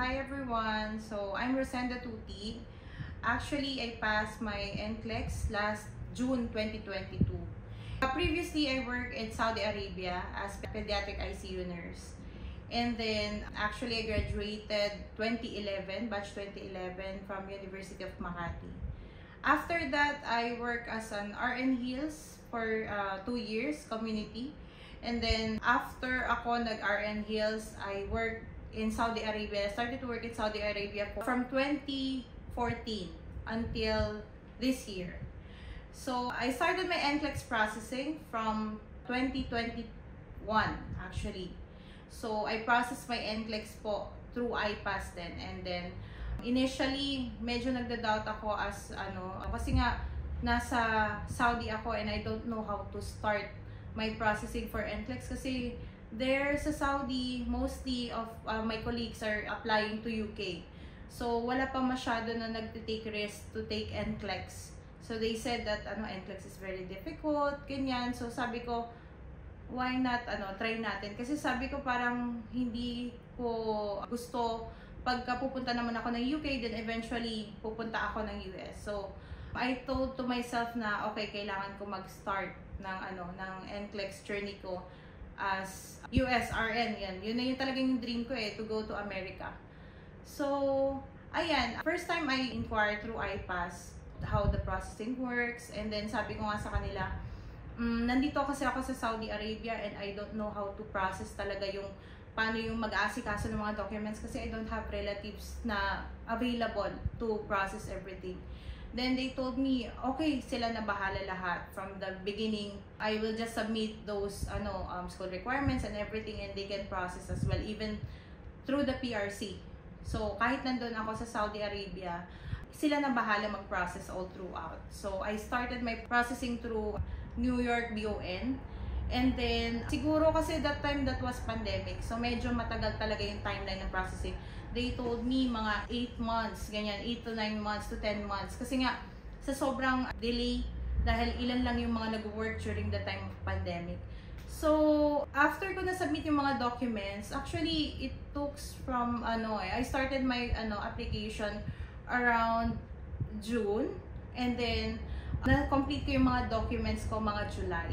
Hi everyone, so I'm Rosenda Tuti. Actually, I passed my NCLEX last June 2022. Previously, I worked in Saudi Arabia as pediatric ICU nurse. And then, actually, I graduated 2011, batch 2011 from University of Makati. After that, I worked as an RN Heals for 2 years, community. And then, after ako nag-RN Heals, I worked in Saudi Arabia. I started to work in Saudi Arabia from 2014 until this year. So, I started my NCLEX processing from 2021 actually. So, I processed my NCLEX po through iPass then. And then, initially, medyo nagda-doubt ako as kasi nga, nasa Saudi ako and I don't know how to start my processing for NCLEX kasi there sa Saudi, mostly of my colleagues are applying to UK. So, wala pa masyado na nagtitake risk to take NCLEX. So, they said that NCLEX is very difficult, ganyan. So, sabi ko, why not, try natin. Kasi sabi ko parang hindi ko gusto pagka pupunta naman ako ng UK, then eventually pupunta ako ng US. So, I told to myself na, okay, kailangan ko mag-start ng NCLEX journey ko as US RN, yan. Yun na yung talagang dream ko to go to America. So, ayan, first time I inquired through iPass how the processing works, and then sabi ko nga sa kanila, nandito kasi ako sa Saudi Arabia and I don't know how to process talaga yung paano yung mag-aasikaso ng mga documents kasi I don't have relatives na available to process everything. Then they told me, okay, sila na bahala lahat. From the beginning, I will just submit those school requirements and everything and they can process as well, even through the PRC. So, kahit nandun ako sa Saudi Arabia, sila na bahala mag-process all throughout. So, I started my processing through New York BON. And then, siguro kasi that time that was pandemic. So, medyo matagal talaga yung timeline ng processing. They told me mga 8 months, ganyan, 8 to 9 months to 10 months. Kasi nga, sa sobrang delay, dahil ilan lang yung mga nag-work during the time of pandemic. So, after ko na-submit yung mga documents, actually, it took from, I started my application around June. And then, na-complete ko yung mga documents ko mga July.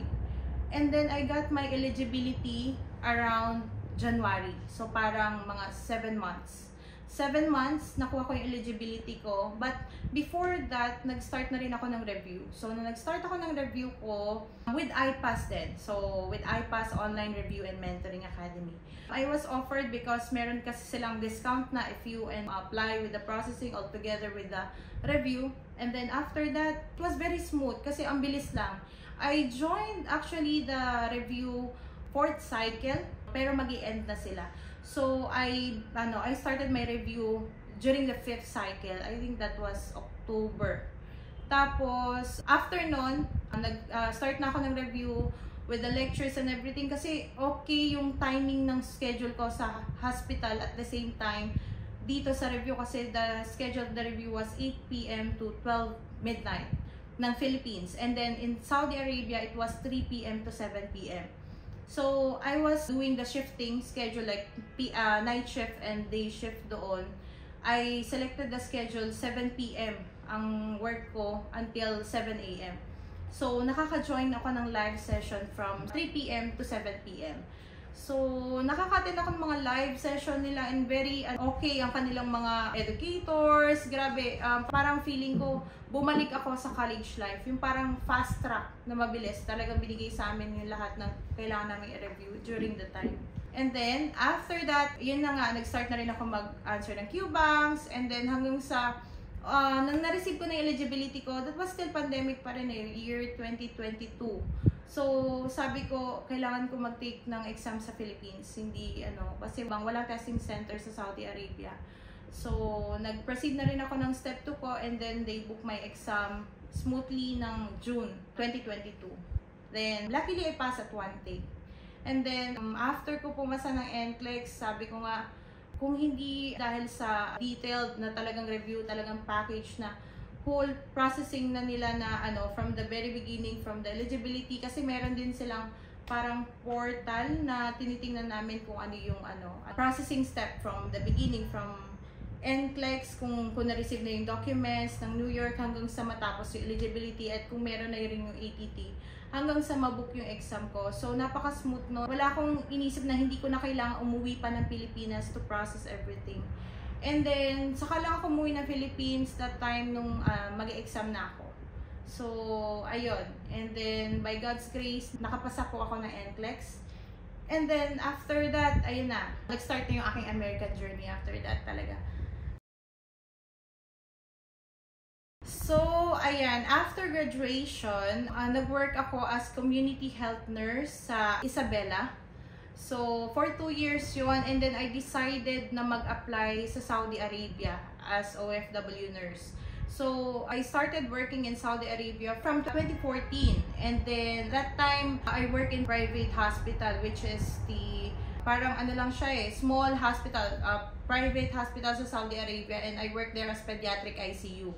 And then, I got my eligibility around January. So, parang mga 7 months. 7 months, nakuha ko yung eligibility ko. But, before that, nag-start na rin ako ng review. So, nung nag-start ako ng review ko, with iPass din. So, with iPass Online Review and Mentoring Academy. I was offered because meron kasi silang discount na if you apply with the processing altogether with the review. And then, after that, it was very smooth kasi ang bilis lang. I joined actually the review 4th cycle, pero mag-i-end na sila. So, I started my review during the 5th cycle. I think that was October. Tapos, after nun, nag-start na ako ng review with the lectures and everything kasi okay yung timing ng schedule ko sa hospital at the same time dito sa review kasi the schedule of the review was 8 p.m. to 12 midnight ng Philippines. And then in Saudi Arabia, it was 3 p.m. to 7 p.m. So, I was doing the shifting schedule like night shift and day shift doon. I selected the schedule 7 p.m. ang work ko until 7 a.m. So, nakaka-join ako ng live session from 3 p.m. to 7 p.m. So, nakaka-attend ako ng mga live session nila and very okay ang kanilang mga educators. Grabe, parang feeling ko bumalik ako sa college life. Yung parang fast track na mabilis. Talagang binigay sa amin yung lahat ng kailangan namin i-review during the time. And then, after that, yun na nga, nag-start na rin ako mag-answer ng Q-Banks. And then, hanggang sa, nang na-receive ko na yung eligibility ko, that was still pandemic pa rin year 2022. So, sabi ko, kailangan ko mag-take ng exam sa Philippines. Hindi, kasi walang testing center sa Saudi Arabia. So, nag-proceed na rin ako ng step 2 ko and then they book my exam smoothly ng June 2022. Then, luckily, I passed at 1 take. And then, after ko pumasa ng NCLEX, sabi ko nga, kung hindi dahil sa detailed na talagang review, talagang package na whole processing na nila na from the very beginning, from the eligibility, kasi meron din silang parang portal na tinitingnan namin kung ano yung processing step from the beginning, from NCLEX kung na-receive na yung documents ng New York hanggang sa matapos yung eligibility at kung meron na rin yung ATT hanggang sa mabook yung exam ko. So napaka-smooth no. Wala akong inisip na hindi ko na kailangan umuwi pa ng Pilipinas to process everything. And then saka lang ako umuwi ng Philippines that time nung mag-exam na ako. So ayun. And then by God's grace, nakapasa po ako ng NCLEX. And then after that, ayun na. Nag-start na yung aking American journey after that talaga. So, ayan, after graduation, nag-work ako as community health nurse sa Isabela. So, for 2 years yun, and then I decided na mag-apply sa Saudi Arabia as OFW nurse. So, I started working in Saudi Arabia from 2014, and then that time, I work in private hospital, which is the, parang ano lang siya small hospital, private hospital sa Saudi Arabia, and I work there as pediatric ICU.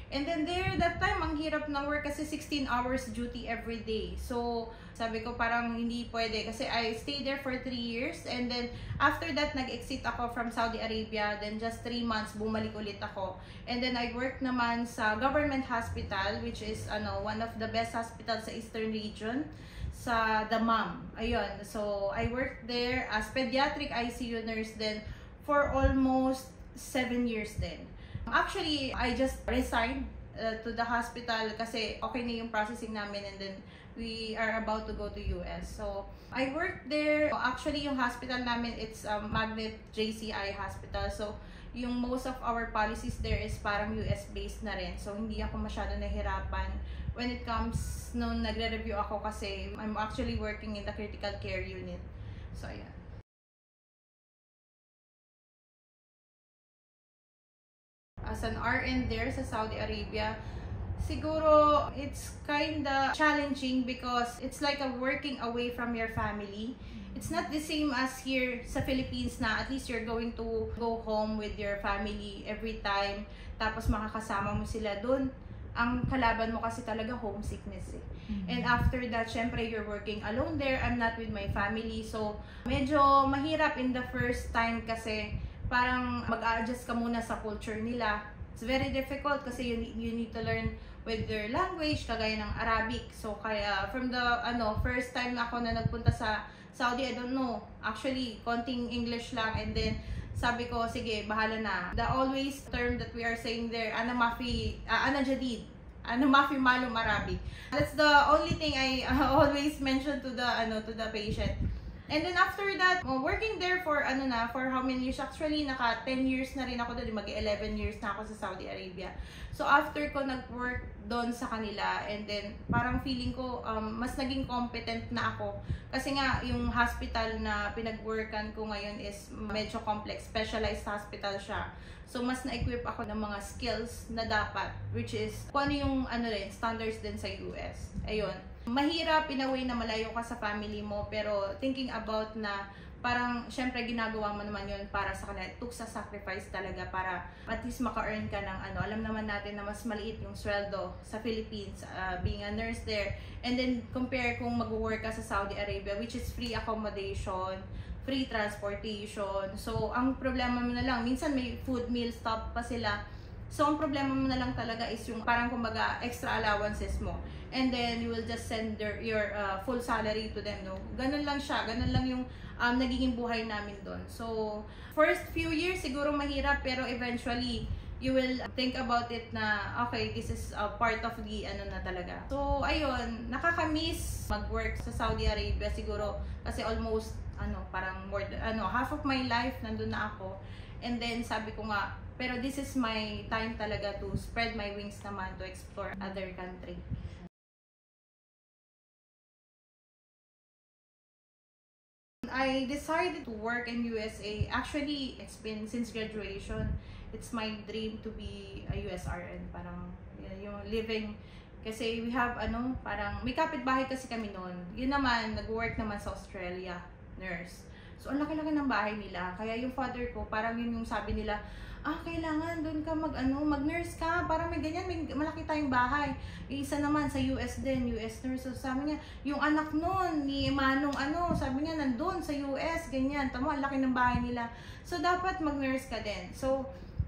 And then there, that time, ang hirap ng work kasi 16 hours duty every day. So, sabi ko parang hindi pwede kasi I stayed there for 3 years. And then, after that, nag-exit ako from Saudi Arabia. Then, just 3 months, bumalik ulit ako. And then, I worked naman sa government hospital, which is one of the best hospitals sa Eastern region, sa Dammam. Ayun. So, I worked there as pediatric ICU nurse then for almost 7 years then. Actually, I just resigned to the hospital kasi okay na yung processing namin and then we are about to go to US. So, I worked there. Actually, yung hospital namin, it's Magnet JCI Hospital. So, yung most of our policies there is parang US-based na rin. So, hindi ako masyado nahirapan when it comes nung nagre-review ako kasi I'm actually working in the critical care unit. So, ayan. As an RN there sa Saudi Arabia, siguro it's kinda challenging because it's like a working away from your family. It's not the same as here sa Philippines na at least you're going to go home with your family every time, tapos makakasama mo sila doon. Ang kalaban mo kasi talaga homesickness And after that, syempre you're working alone there. I'm not with my family. So, medyo mahirap in the first time kasi parang mag-a-adjust ka muna sa culture nila. It's very difficult kasi you need to learn with their language, kagaya ng Arabic. So, kaya from the first time na ako na nagpunta sa Saudi, I don't know. Actually, konting English lang and then sabi ko, sige, bahala na. The always term that we are saying there, ana jadid. Ano mafi malum Arabic. That's the only thing I always mention to the patient. And then after that, working there for for how many years? Actually, naka 10 years na rin ako doon, mag-11 years na ako sa Saudi Arabia. So after ko nag-work doon sa kanila, and then parang feeling ko mas naging competent na ako. Kasi nga, yung hospital na pinag-workan ko ngayon is medyo complex, specialized hospital siya. So mas na-equip ako ng mga skills na dapat, which is kung ano yung standards din sa US. Ayun. Mahirap in a way na malayo ka sa family mo, pero thinking about na parang syempre ginagawa mo naman yun para sa kanila. It took sa sacrifice talaga para at least maka-earn ka ng Alam naman natin na mas maliit yung sweldo sa Philippines, being a nurse there. And then compare kung mag-work ka sa Saudi Arabia, which is free accommodation, free transportation. So ang problema mo na lang, minsan may food meal stop pa sila. So, ang problema mo na lang talaga is yung parang kumbaga extra allowances mo. And then, you will just send your full salary to them, no? Ganun lang siya. Ganun lang yung nagiging buhay namin doon. So, first few years, siguro mahirap, pero eventually, you will think about it na, okay, this is part of the na talaga. So, ayun, nakakamiss mag-work sa Saudi Arabia siguro kasi almost, parang more than, half of my life nandun na ako. And then, sabi ko nga, pero this is my time talaga to spread my wings naman to explore other country. I decided to work in USA. Actually, it's been since graduation. It's my dream to be a USRN. Parang yung living. Kasi we have parang may kapitbahay kasi kami noon. Yun naman, nag-work naman sa Australia, nurse. So, ang laki-laki ng bahay nila. Kaya yung father ko, parang yun yung sabi nila, kailangan doon ka mag-nurse ka, para may ganyan, may malaki tayong bahay. Isa naman sa US din, US nurse. So, sabi niya, yung anak noon, ni Manong sabi niya, nandun sa US, ganyan. Tama, ang laki ng bahay nila. So, dapat mag-nurse ka din. So,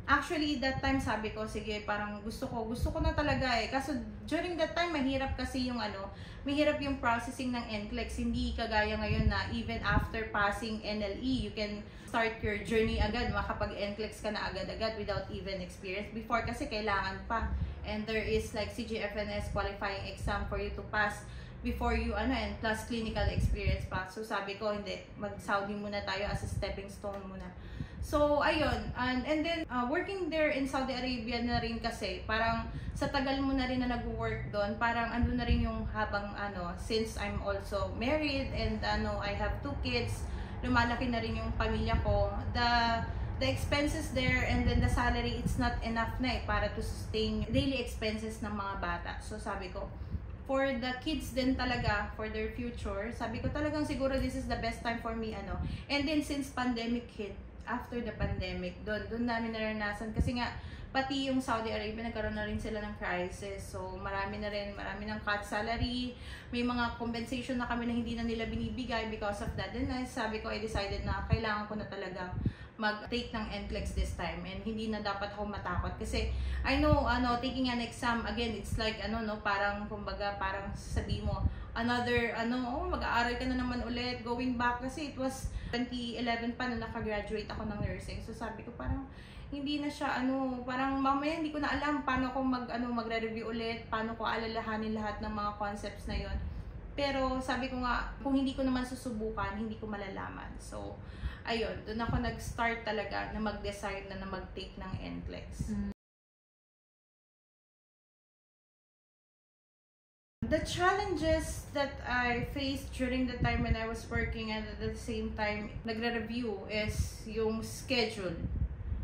Actually, that time sabi ko, sige, parang gusto ko na talaga eh. Kaso during that time, mahirap kasi yung mahirap yung processing ng NCLEX. Hindi kagaya ngayon na even after passing NLE, you can start your journey agad. Makapag-NCLEX ka na agad-agad without even experience. Before kasi kailangan pa. And there is like CGFNS qualifying exam for you to pass before you and plus clinical experience pa. So sabi ko, hindi, mag-Saudi muna tayo as a stepping stone muna. So, ayun. And then, working there in Saudi Arabia na rin kasi, parang sa tagal mo na rin na nag-work doon, parang ando na rin yung habang, since I'm also married and, I have 2 kids, lumalaki na rin yung pamilya ko, the expenses there and then the salary, it's not enough na para to sustain daily expenses ng mga bata. So, sabi ko, for the kids din talaga, for their future, sabi ko talagang siguro this is the best time for me, And then, since pandemic hit, after the pandemic, doon namin naranasan kasi nga pati yung Saudi Arabia nagkaroon na rin sila ng crisis. So marami ng cut salary, may mga compensation na kami na hindi na nila binibigay because of that. Then sabi ko, I decided na kailangan ko na talaga mag-take ng NCLEX this time and hindi na dapat ako matakot kasi I know taking an exam again, it's like parang kumbaga parang sabi mo another mag-aaral ka na naman ulit going back kasi it was 2011 pa na nakagraduate ako ng nursing. So sabi ko parang hindi na siya parang mamaya hindi ko na alam paano ko magre-review ulit, paano ko alalahanin lahat ng mga concepts na yon. Pero sabi ko nga, kung hindi ko naman susubukan, hindi ko malalaman. So, ayun, doon ako nag-start talaga na mag-decide na mag-take ng NCLEX. The challenges that I faced during the time when I was working and at the same time nagre-review is yung schedule.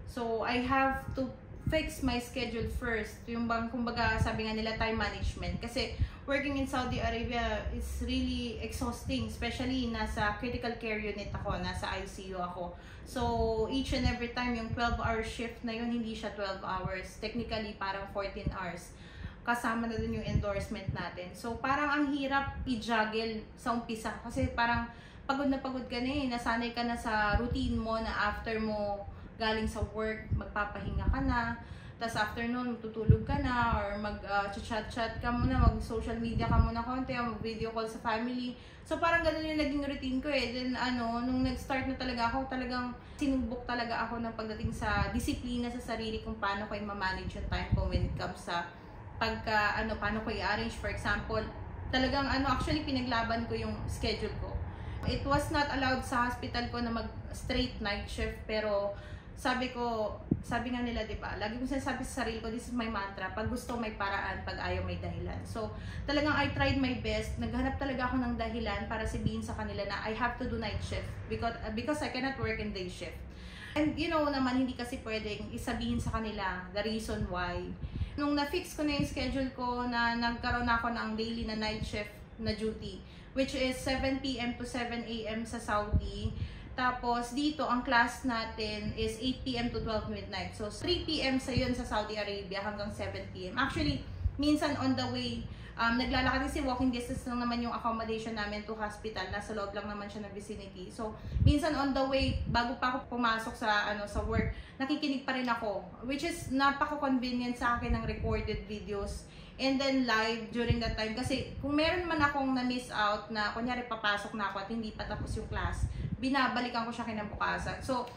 So, I have to fix my schedule first. Yung bang, kumbaga, sabi nga nila, time management. Kasi, working in Saudi Arabia is really exhausting. Especially, nasa critical care unit ako, nasa ICU ako. So, each and every time, yung 12-hour shift na yun, hindi siya 12 hours. Technically, parang 14 hours. Kasama na dun yung endorsement natin. So, parang ang hirap i-juggle sa umpisa. Kasi parang pagod ka na eh. Nasanay ka na sa routine mo na after mo galing sa work, magpapahinga ka na. Tapos after nun, tutulog ka na or mag-chat-chat ka muna, mag-social media ka muna konti, mag-video call sa family. So, parang ganun yung naging routine ko eh. Then, nung nag-start na talaga ako, talagang sinubok talaga ako ng pagdating sa disiplina sa sarili kung paano ko i-manage yung time ko when it comes sa paano ko i-arrange. For example, talagang actually pinaglaban ko yung schedule ko. It was not allowed sa hospital ko na mag-straight night shift, pero sabi nga nila, di ba? Lagi ko sinasabi sa sarili ko, this is my mantra. Pag gusto, may paraan. Pag ayaw, may dahilan. So, talagang I tried my best. Naghanap talaga ako ng dahilan para sabihin sa kanila na I have to do night shift because I cannot work in day shift. And naman, hindi kasi pwedeng isabihin sa kanila the reason why. Nung na-fix ko na yung schedule ko na nagkaroon ako ng daily na night shift na duty, which is 7 p.m. to 7 a.m. sa Saudi. Tapos, dito, ang class natin is 8 p.m. to 12 midnight. So, 3 p.m. sa yun sa Saudi Arabia hanggang 7 p.m. Actually, minsan on the way, naglalakad kasi walking distance lang naman yung accommodation namin to hospital. Nasa loob lang naman siya ng vicinity. So, minsan on the way, bago pa ako pumasok sa work, nakikinig pa rin ako. Which is napaka-convenient sa akin ng recorded videos. And then live during that time. Kasi kung meron man akong na-miss out na kunyari papasok na ako at hindi pa tapos yung class, binabalikan ko siya kinabukasan. So,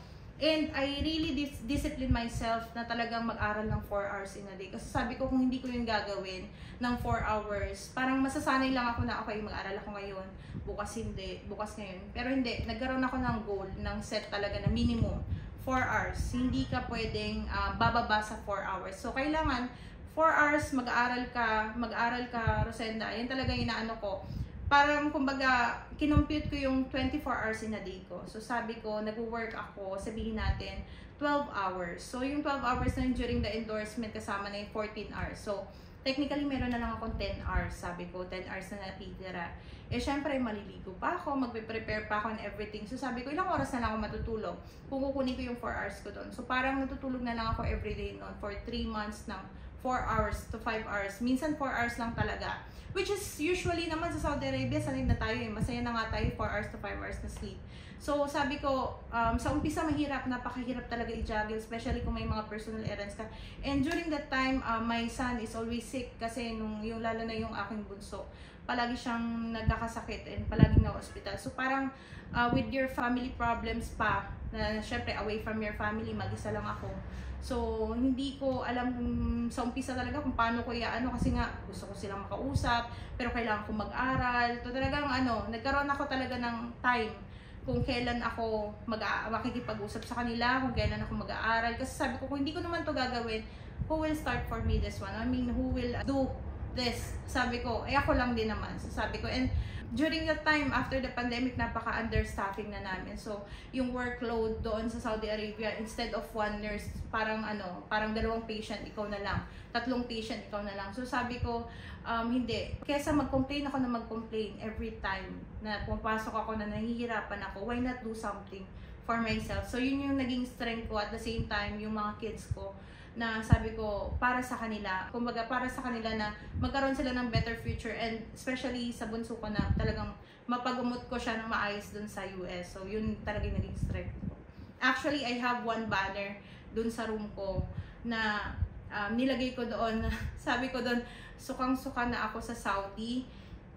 and I really discipline myself na talagang mag-aral ng 4 hours in a day. Kasi sabi ko, kung hindi ko yung gagawin ng 4 hours, parang masasanay lang ako na okay, mag-aral ako ngayon, bukas hindi, bukas ngayon. Pero hindi, nagkaroon ako ng goal, ng set talaga na minimum 4 hours. Hindi ka pwedeng bababa sa 4 hours. So, kailangan 4 hours mag-aral ka, Rosenda. Yan talaga yung inaano ko. Parang, kumbaga, kinompute ko yung 24 hours in a day ko. So, sabi ko, nag-work ako, sabihin natin, 12 hours. So, yung 12 hours na yun during the endorsement, kasama na yung 14 hours. So, technically, meron na lang akong 10 hours. Sabi ko, 10 hours na natitira. Eh, syempre, maliligo pa ako, magpe-prepare pa ako and everything. So, sabi ko, ilang oras na lang ako matutulog kung kukunin ko yung 4 hours ko doon. So, parang natutulog na lang ako everyday noon for 3 months ng 4 hours to 5 hours. Minsan 4 hours lang talaga. Which is usually naman sa Saudi Arabia, sanay na tayo eh. Masaya na nga tayo 4 hours to 5 hours na sleep. So sabi ko, sa umpisa mahirap, napakahirap talaga i-juggle, especially kung may mga personal errands ka. And during that time, my son is always sick kasi lalo na yung aking bunso. Palagi siyang nagkakasakit and palagi na hospital. So parang with your family problems pa, na syempre away from your family, mag-isa lang ako. So hindi ko alam sa umpisa talaga kung paano ko kasi nga gusto ko silang makausap, pero kailangan ko mag-aral. So talagang nagkaroon ako talaga ng time kung kailan ako makikipag-usap sa kanila, kung kailan ako mag-aaral. Kasi sabi ko, kung hindi ko naman to gagawin, who will start for me this one? I mean, who will do this? Sabi ko, ako lang din naman. So sabi ko, and during that time, after the pandemic, napaka-understaffing na namin. So, yung workload doon sa Saudi Arabia, instead of 1 nurse, parang 2 patient, ikaw na lang. 3 patient, ikaw na lang. So, sabi ko, hindi. Kesa mag-complain ako na mag-complain every time na pumapasok ako na nahihirapan ako, why not do something for myself? So, yun yung naging strength ko. At the same time, yung mga kids ko, na sabi ko, para sa kanila, kumbaga para sa kanila na magkaroon sila ng better future, and especially sa bunso ko na talagang mapagumot ko siya ng maayos dun sa US. So, yun talaga naging strength ko. Actually, I have one banner dun sa room ko na nilagay ko doon, sabi ko doon, sukang-suka na ako sa Saudi,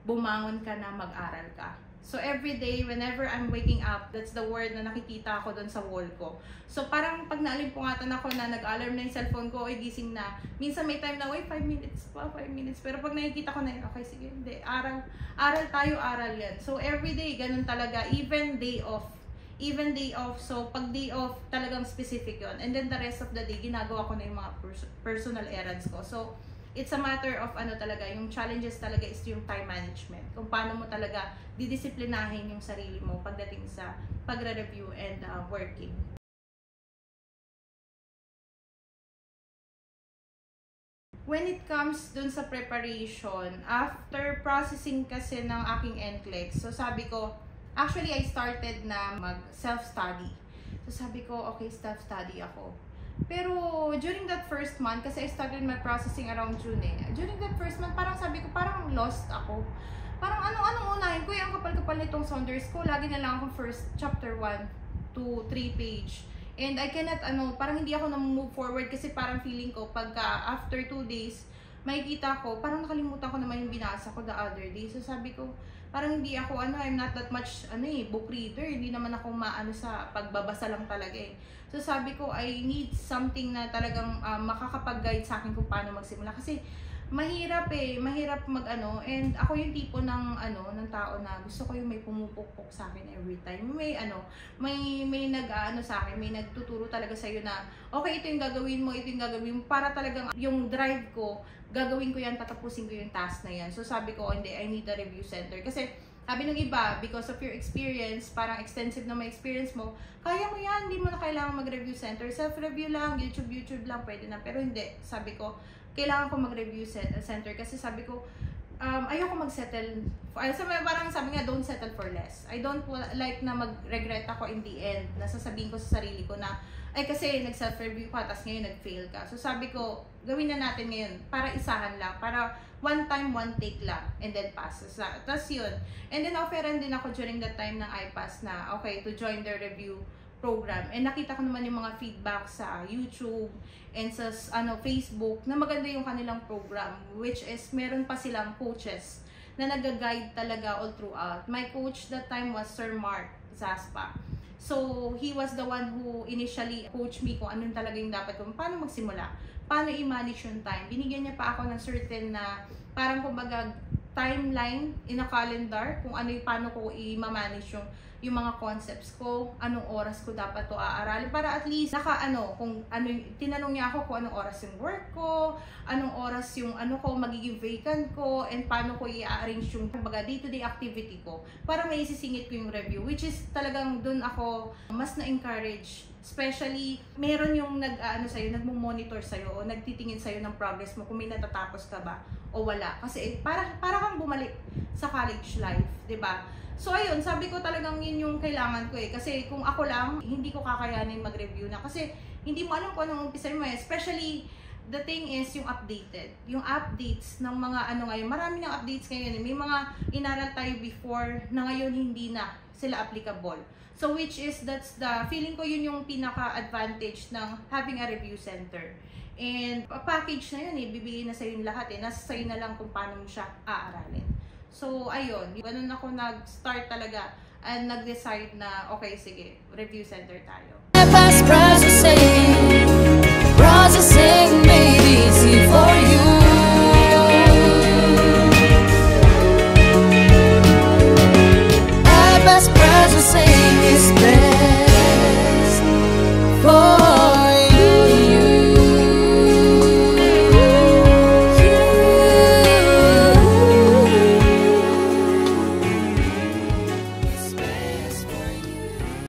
bumangon ka na, mag-aral ka. So every day, whenever I'm waking up, that's the word na nakikita ako doon sa wall ko. So parang pag naalimpungatan ako na nag-alarm na yung cellphone ko, gising na. Minsan may time na, 5 minutes pa, 5 minutes. Pero pag nakikita ko na yun, okay, sige, hindi, aral tayo, aral yan. So every day, ganun talaga, even day off. So pag day off, talagang specific yon. And then the rest of the day, ginagawa ko na yung mga personal errands ko. So it's a matter of talaga, yung challenges talaga is yung time management. Kung paano mo talaga didisiplinahin yung sarili mo pagdating sa pagre-review and working. When it comes dun sa preparation, after processing kasi ng aking NCLEX, so sabi ko, actually I started na mag-self-study. So sabi ko, okay, self-study ako. Pero during that first month, kasi I started my processing around June eh. During that first month, parang sabi ko, parang lost ako. Parang anong unahin ko, yung kapal-kapal nitong Saunders ko, lagi na lang akong first chapter 1 to 3 page. And I cannot, parang hindi ako na-move forward kasi parang feeling ko, pagka after 2 days, makikita ko, parang nakalimutan ko naman yung binasa ko the other day. So sabi ko, parang hindi ako, I'm not that much, book reader. Hindi naman ako sa pagbabasa lang talaga eh. So sabi ko, I need something na talagang makakapag-guide sa akin kung paano magsimula. Kasi mahirap and ako yung tipo ng tao na gusto ko yung may pumupukpok sa akin every time. May sa akin, may nagtuturo talaga sa iyo na okay, ito yung gagawin mo, para talagang yung drive ko, gagawin ko yan, tatapusin ko yung task na yan. So sabi ko, hindi, I need a review center. Kasi sabi ng iba, because of your experience, parang extensive na may experience mo, kaya mo yan, hindi mo na kailangan mag-review center. Self-review lang, YouTube lang, pwede na. Pero hindi, sabi ko, kailangan ko mag-review center kasi sabi ko, ayoko mag-settle. Parang sabi nga, don't settle for less. I don't like na mag-regret ako in the end. Nasasabihin ko sa sarili ko na, kasi nag-self-review ka, tapos ngayon nag-fail ka. So sabi ko, gawin na natin ngayon para isahan lang, para one time, one take lang, and then passes lang. Tapos yun. And then offeran din ako during that time ng IPAS na, okay, to join the review program. And nakita ko naman yung mga feedback sa YouTube and sa Facebook na maganda yung kanilang program, which is meron pa silang coaches na nag-guide talaga all throughout. My coach that time was Sir Mark Zaspa. So, he was the one who initially coached me kung anong talaga yung dapat ko, paano magsimula, paano i-manage yung time. Binigyan niya pa ako ng certain na parang kumbaga timeline in a calendar kung paano ko i-manage yung mga concepts ko, anong oras ko dapat to aaralin para at least tinanong niya ako kung anong oras yung work ko, anong oras yung magiging vacant ko, and paano ko i-arrange yung day-to-day activity ko para may isisingit ko yung review, which is talagang dun ako mas na-encourage. Especially, meron yung nagmo-monitor sa'yo o nagtitingin sa'yo ng progress mo kung may natatapos ka ba o wala. Kasi para kang bumalik sa college life, 'di ba? So ayun, sabi ko talagang yun yung kailangan ko eh. Kasi kung ako lang, hindi ko kakayanin mag-review na. Kasi hindi mo alam kung anong umpisa mo eh. Especially the thing is yung updated. Yung updates ng mga ano ngayon, marami ng updates ngayon. May mga inaral tayo before na ngayon hindi na sila applicable. So which is, that's the, feeling ko yun yung pinaka-advantage ng having a review center. And package na yun bibigay na sa'yo yung lahat nasa sa'yo na lang kung paano mo siya aaralin. So ayun, ganun ako nag-start talaga and nag-decide na okay, sige, review center tayo. Processing, maybe it's